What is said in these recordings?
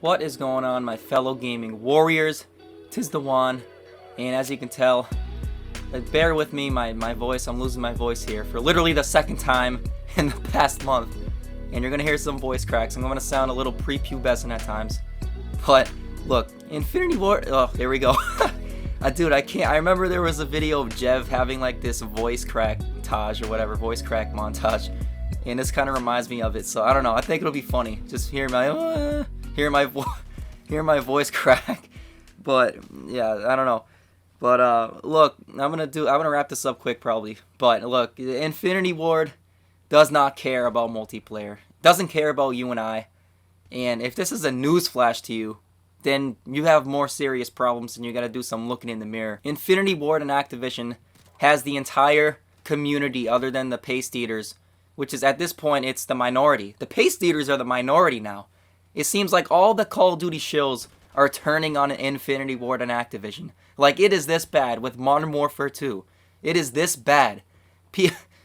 What is going on, my fellow gaming warriors? Tis the one, and as you can tell, bear with me, my voice, I'm losing my voice here for literally the second time in the past month, and you're gonna hear some voice cracks. I'm gonna sound a little prepubescent at times, but look, Infinity Ward, oh, there we go. Dude, I remember there was a video of Jev having like this voice crack montage or whatever, voice crack montage, and this kind of reminds me of it, so I don't know, I think it'll be funny, just hear my voice crack. But yeah, I don't know. But look, I'm gonna wrap this up quick probably. But look, Infinity Ward does not care about multiplayer. Doesn't care about you and I. And if this is a news flash to you, then you have more serious problems and you gotta do some looking in the mirror. Infinity Ward and Activision has the entire community other than the paste eaters, which is at this point it's the minority. The paste eaters are the minority now. It seems like all the Call of Duty shills are turning on Infinity Ward and Activision. Like, it is this bad with Modern Warfare 2. It is this bad.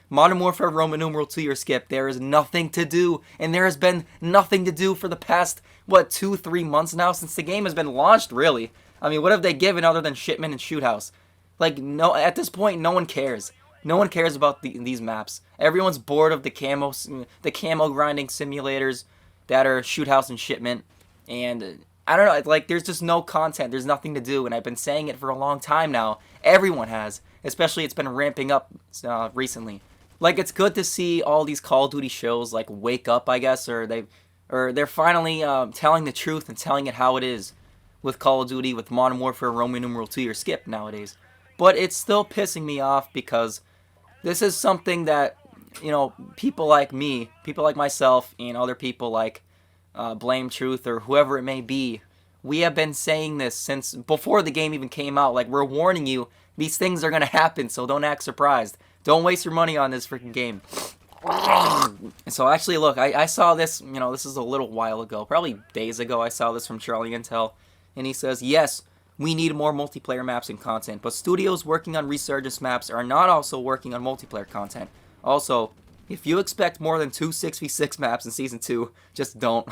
Modern Warfare Roman numeral 2 or skip. There is nothing to do, and there has been nothing to do for the past, 2-3 months now since the game has been launched, really. I mean, what have they given other than Shipment and Shoot House? Like, no, at this point, no one cares. No one cares about these maps. Everyone's bored of the camo grinding simulators that are Shoot House and Shipment, and I don't know, like, there's just no content, there's nothing to do, and I've been saying it for a long time now. Everyone has, especially it's been ramping up recently. Like, it's good to see all these Call of Duty shows, like, wake up, I guess, or they're finally telling the truth and telling it how it is with Call of Duty, with Modern Warfare Roman numeral 2 or skip nowadays. But it's still pissing me off because this is something that, you know, people like me, people like myself, and other people like Blame Truth or whoever it may be, we have been saying this since before the game even came out. Like, we're warning you, these things are going to happen, so don't act surprised. Don't waste your money on this freaking game. So actually, look, I saw this, you know, this is a little while ago, probably days ago, I saw this from CharlieIntel, and he says, yes, we need more multiplayer maps and content, but studios working on Resurgence maps are not also working on multiplayer content. Also, if you expect more than 2 6v6 maps in Season 2, just don't.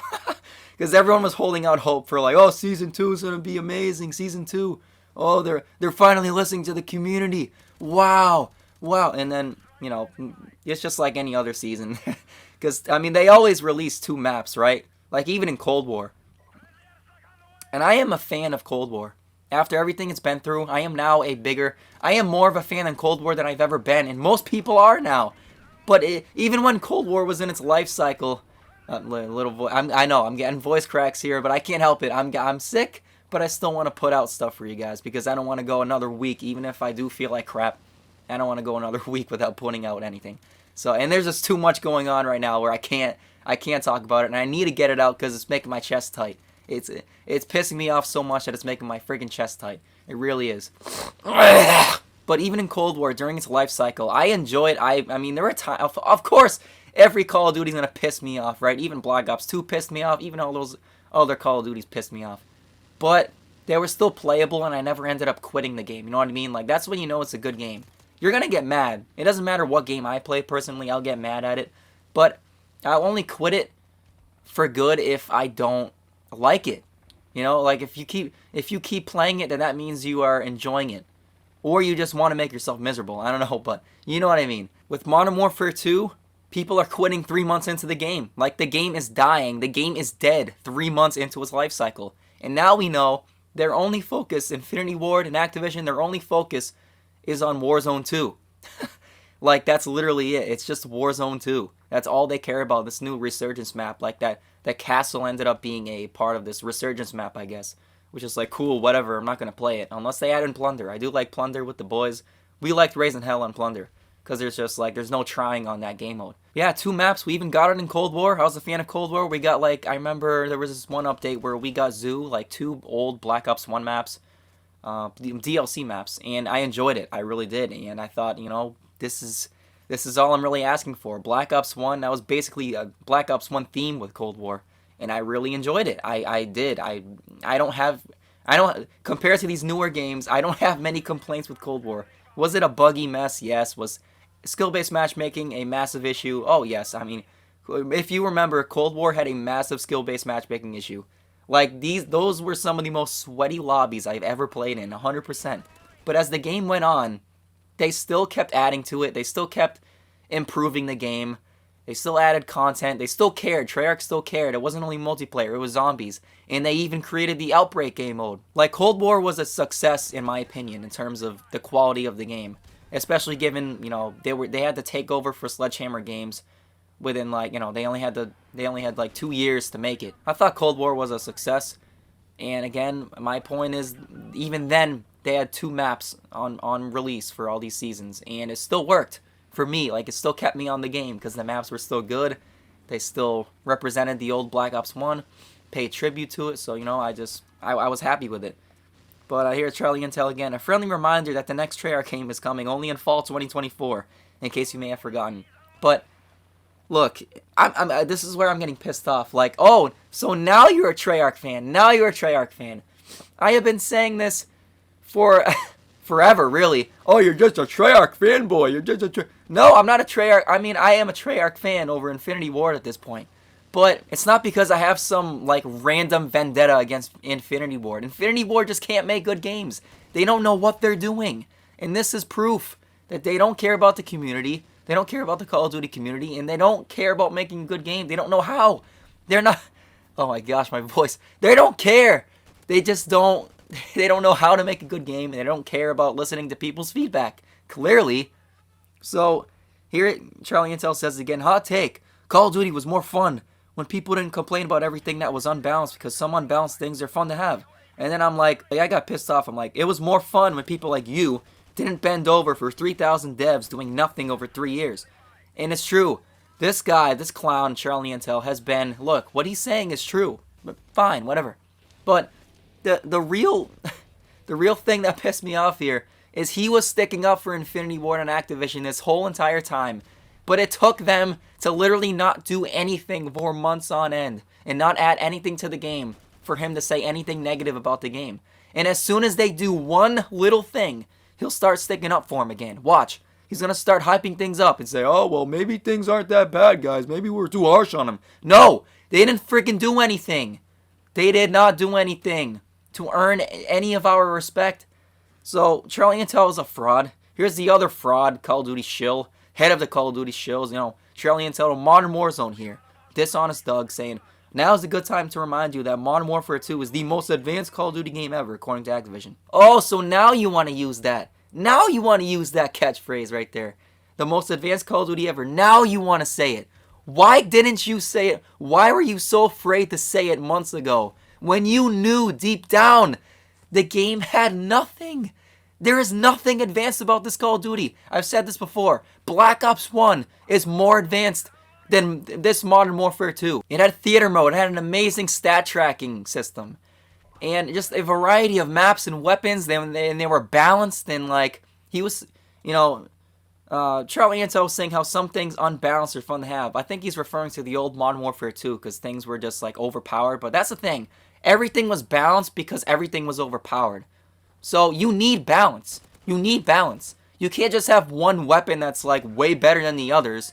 Because everyone was holding out hope for like, oh, Season 2 is going to be amazing, Season 2. Oh, they're finally listening to the community. Wow. And then, you know, it's just like any other season. Because, I mean, they always release 2 maps, right? Like, even in Cold War. And I am a fan of Cold War. After everything it's been through, I am more of a fan in Cold War than I've ever been. And most people are now. But even when Cold War was in its life cycle, I know I'm getting voice cracks here, but I can't help it. I'm sick, but I still want to put out stuff for you guys because I don't want to go another week, even if I do feel like crap. I don't want to go another week without putting out anything. So, and there's just too much going on right now where I can't talk about it, and I need to get it out because it's making my chest tight. It's pissing me off so much that it's making my freaking chest tight. It really is. But even in Cold War, during its life cycle, I enjoyed. I mean, there were times. Of course, every Call of Duty is gonna piss me off, right? Even Black Ops 2 pissed me off. Even all those other Call of Duties pissed me off. But they were still playable, and I never ended up quitting the game. You know what I mean? Like, that's when you know it's a good game. You're gonna get mad. It doesn't matter what game I play. Personally, I'll get mad at it. But I'll only quit it for good if I don't like it. You know, like if you keep playing it, then that means you are enjoying it. Or you just want to make yourself miserable. I don't know, but you know what I mean. With Modern Warfare 2, people are quitting 3 months into the game. Like, the game is dying. The game is dead 3 months into its life cycle. And now we know their only focus, Infinity Ward and Activision, their only focus is on Warzone 2. Like, that's literally it. It's just Warzone 2. That's all they care about, this new Resurgence map. Like, that castle ended up being a part of this Resurgence map, I guess. Which is like, cool, whatever, I'm not going to play it. Unless they add in Plunder. I do like Plunder with the boys. We liked Raising Hell on Plunder. Because there's just like, there's no trying on that game mode. Yeah, 2 maps. We even got it in Cold War. I was a fan of Cold War. We got like, I remember there was this one update where we got Zoo, like 2 old Black Ops 1 maps. DLC maps. And I enjoyed it. I really did. And I thought, you know, this is all I'm really asking for. Black Ops 1, that was basically a Black Ops 1 theme with Cold War. And I really enjoyed it. I did. I don't, compared to these newer games, I don't have many complaints with Cold War. Was it a buggy mess? Yes. Was skill-based matchmaking a massive issue? Oh, yes. I mean, if you remember, Cold War had a massive skill-based matchmaking issue. Like, those were some of the most sweaty lobbies I've ever played in, 100%. But as the game went on, they still kept adding to it. They still kept improving the game. They still added content. They still cared. Treyarch still cared. It wasn't only multiplayer. It was zombies. And they even created the Outbreak game mode. Like, Cold War was a success, in my opinion, in terms of the quality of the game. Especially given, they had to take over for Sledgehammer Games within, they only had like 2 years to make it. I thought Cold War was a success. And again, my point is, even then, they had 2 maps on release for all these seasons. And it still worked. For me, it still kept me on the game because the maps were still good. They still represented the old Black Ops 1, paid tribute to it, so, I was happy with it. But here's CharlieIntel again. A friendly reminder that the next Treyarch game is coming only in fall 2024, in case you may have forgotten. But, look, this is where I'm getting pissed off. Like, oh, so now you're a Treyarch fan. Now you're a Treyarch fan. I have been saying this for forever, really. Oh, you're just a Treyarch fanboy. You're just a No, I'm not a Treyarch. I mean, I am a Treyarch fan over Infinity Ward at this point. But it's not because I have some, random vendetta against Infinity Ward. Infinity Ward just can't make good games. They don't know what they're doing. And this is proof that they don't care about the community. They don't care about the Call of Duty community. And they don't care about making a good game. They don't know how. They're not... Oh my gosh, my voice. They don't care. They just don't... They don't know how to make a good game, and they don't care about listening to people's feedback, clearly. So, here CharlieIntel says again, hot take, Call of Duty was more fun when people didn't complain about everything that was unbalanced, because some unbalanced things are fun to have. And then I'm like, I got pissed off. I'm like, it was more fun when people like you didn't bend over for 3,000 devs doing nothing over 3 years. And it's true. This guy, this clown, CharlieIntel, has been, look, what he's saying is true. But fine, whatever. But the real thing that pissed me off here is he was sticking up for Infinity Ward and Activision this whole entire time. But it took them to literally not do anything for months on end and not add anything to the game for him to say anything negative about the game. And as soon as they do one little thing, he'll start sticking up for him again. Watch. He's going to start hyping things up and say, oh, well, maybe things aren't that bad, guys. Maybe we're too harsh on him. No, they didn't freaking do anything. They did not do anything to earn any of our respect. So, CharlieIntel is a fraud. Here's the other fraud, Call of Duty shill. Head of the Call of Duty shills, CharlieIntel and Modern Warzone here. Dishonest Doug saying, now is a good time to remind you that Modern Warfare 2 is the most advanced Call of Duty game ever, according to Activision. Oh, so now you want to use that. Now you want to use that catchphrase right there. The most advanced Call of Duty ever. Now you want to say it. Why didn't you say it? Why were you so afraid to say it months ago? When you knew deep down the game had nothing. There is nothing advanced about this Call of Duty. I've said this before. Black Ops 1 is more advanced than this Modern Warfare 2. It had theater mode. It had an amazing stat tracking system. And just a variety of maps and weapons. And they were balanced. And he was, CharlieIntel was saying how some things unbalanced are fun to have. I think he's referring to the old Modern Warfare 2 because things were just overpowered. But that's the thing. Everything was balanced because everything was overpowered. So you need balance. You need balance. You can't just have one weapon that's way better than the others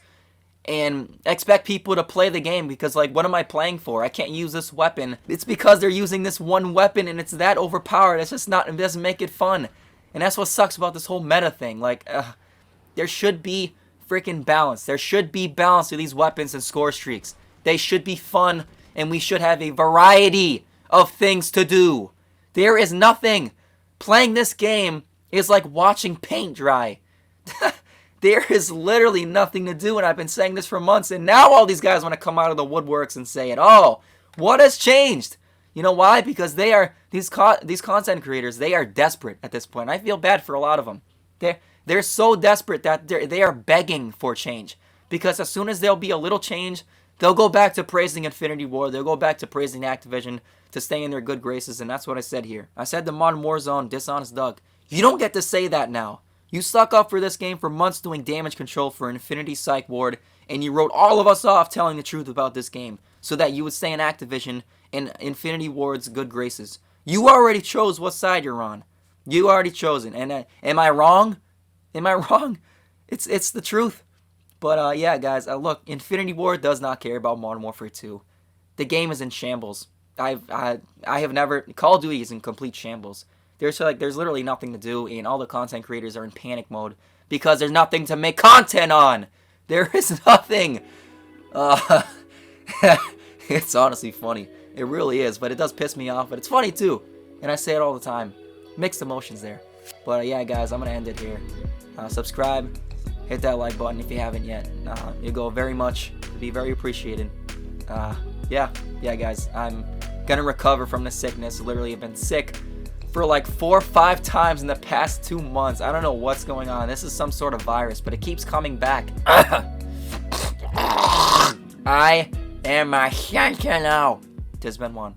and expect people to play the game because what am I playing for? I can't use this weapon. It's because they're using this one weapon and it's that overpowered. It's just not, it doesn't make it fun. And that's what sucks about this whole meta thing. There should be freaking balance. There should be balance to these weapons and score streaks. They should be fun and we should have a variety of things to do. There is nothing. Playing this game is like watching paint dry. There is literally nothing to do, and I've been saying this for months, and now all these guys want to come out of the woodworks and say it. Oh, what has changed? You know why? Because they are, these content creators, they are desperate at this point. I feel bad for a lot of them. They're so desperate that they are begging for change. Because as soon as there'll be a little change, they'll go back to praising Infinity Ward. They'll go back to praising Activision to stay in their good graces, and that's what I said here. I said the Modern Warzone, Dishonest Doug. You don't get to say that now. You stuck up for this game for months doing damage control for Infinity Psych Ward, and you wrote all of us off telling the truth about this game so that you would stay in Activision and Infinity Ward's good graces. You already chose what side you're on. You already chosen. And am I wrong? Am I wrong? It's the truth. But yeah, guys, look, Infinity Ward does not care about Modern Warfare 2. The game is in shambles. I have never. Call of Duty is in complete shambles. There's literally nothing to do, and all the content creators are in panic mode because there's nothing to make content on. There is nothing. It's honestly funny. It really is, but it does piss me off. But it's funny too, and I say it all the time. Mixed emotions there. But yeah, guys, I'm gonna end it here. Subscribe, hit that like button if you haven't yet. It go very much. Be very appreciated. Yeah, guys, I'm gonna recover from the sickness. Literally, I've been sick for like 4 or 5 times in the past 2 months. I don't know what's going on. This is some sort of virus, but it keeps coming back. I am a sentinel. 'Tis been one.